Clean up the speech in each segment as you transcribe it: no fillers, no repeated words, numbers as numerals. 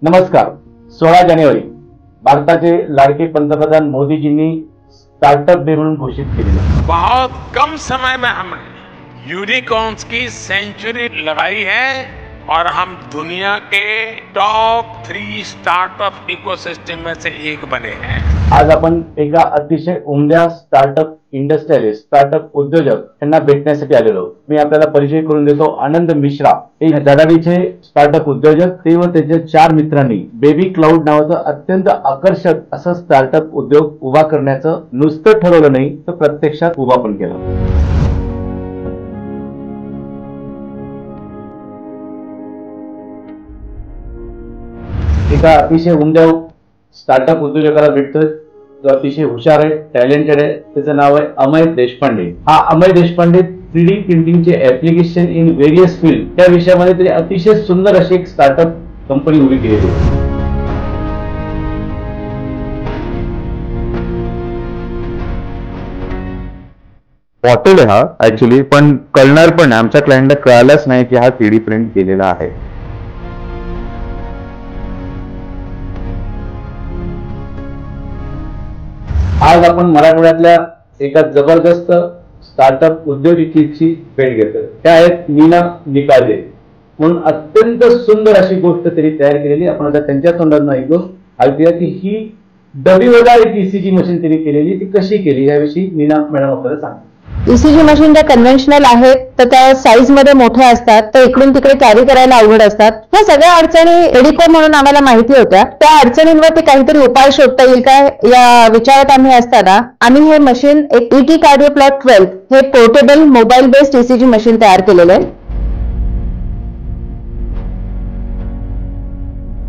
नमस्कार। 16 जानेवारी भारताचे लाडके पंतप्रधान मोदीजींनी स्टार्टअप डे म्हणून घोषित केलेलं। बहुत कम समय में हमने यूनिकॉर्न्स की सेंचुरी लगाई है और हम दुनिया के टॉप 3 स्टार्टअप इकोसिस्टम में से एक बने हैं। आज आपण एका अतिशय उमद्या स्टार्टअप इंडस्ट्रियलिस्ट स्टार्टअप उद्योजक यांना भेटण्यासाठी आलेलो। मी आपल्याला परिचय करून देतो। आनंद मिश्रा एक धडाडीचे स्टार्टअप उद्योजक, ते व त्याच्या 4 मित्रांनी बेबी क्लाउड नावाचं अत्यंत आकर्षक असं स्टार्टअप उद्योग उभा करण्याचं नुसतं ठरवलं नाही तर प्रत्यक्षात उभा पण केला। एका अतिशय उमद्या स्टार्टअप उद्योजकाला भेटतोय जो अतिशय हुशार आहे, टॅलेंटेड आहे। त्याचं नाव आहे अमय देशपांडे। हा अमय देशपांडे 3D प्रिंटिंगचे ऍप्लिकेशन इन व्हेरियस फील्ड या विषयामध्ये त्याने अतिशय सुंदर अशी एक स्टार्टअप कंपनी उभी केली आहे। स्पॉटेड आहे हा ऍक्च्युअली, पण कळणार पण आमच्या क्लायंटला कळालंच नाही की हा 3D प्रिंट केलेला आहे। आज आपण मराठवाड्यातल्या एका जबरदस्त स्टार्टअप उद्योजिकेची भेट घेतोय। त्या आहेत नीना निकाले म्हणून अत्यंत सुंदर अशी गोष्ट त्यांनी तयार केलेली। आपण आता त्यांच्या तोंडातून ऐकूया की ही डबी ईसीजी मशीन त्यांनी केलेली, ती कशी केली याविषयी नीना मॅडम आपल्याला सांगा। ईसीजी मशीन ज्या कन्व्हेन्शनल आहेत तर त्या साईज मध्ये मोठ्या असतात, तर इकडून तिकडे कॅरी करायला अवघड असतात। ह्या सगळ्या अडचणी एडिको म्हणून आम्हाला माहिती होत्या। त्या अडचणींवरती काहीतरी उपाय शोधता येईल काय या विचारात आम्ही असताना आम्ही हे मशीन एक ET कार्डिओप्लॉट 12 हे portable mobile based ECG machine तयार केलेलं आहे।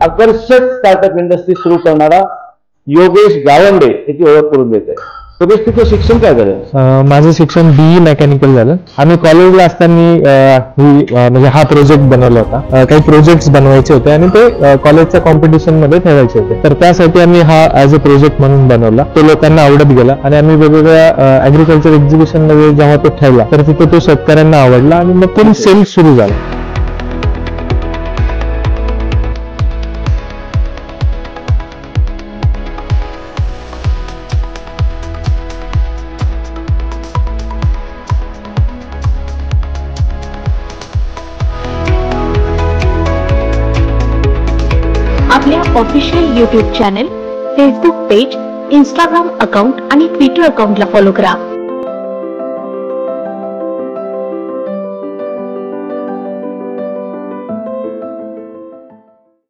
आकर्षक स्टार्टअप इंडस्ट्री सुरू करणारा योगेश गावंडे याची ओळख करून देत आहे। योगेश, तुझं शिक्षण काय झालं? माझं शिक्षण BE मेकॅनिकल झालं। आम्ही कॉलेजला असताना म्हणजे हा प्रोजेक्ट बनवला होता। काही प्रोजेक्ट्स बनवायचे होते आणि ते कॉलेजच्या कॉम्पिटिशन मध्ये ठेवायचे होते, तर त्यासाठी आम्ही हा ऍज अ प्रोजेक्ट म्हणून बनवला। तो लोकांना आवडत गेला आणि आम्ही वेगवेगळ्या ऍग्रिकल्चर एक्झिबिशन मध्ये जेव्हा तो ठेवला तर तिथे तो शेतकऱ्यांना आवडला आणि मग तो सेल सुरू झाला। आपल्या official YouTube channel, Facebook page, Instagram account आणि ट्विटर अकाउंटला फॉलो करा।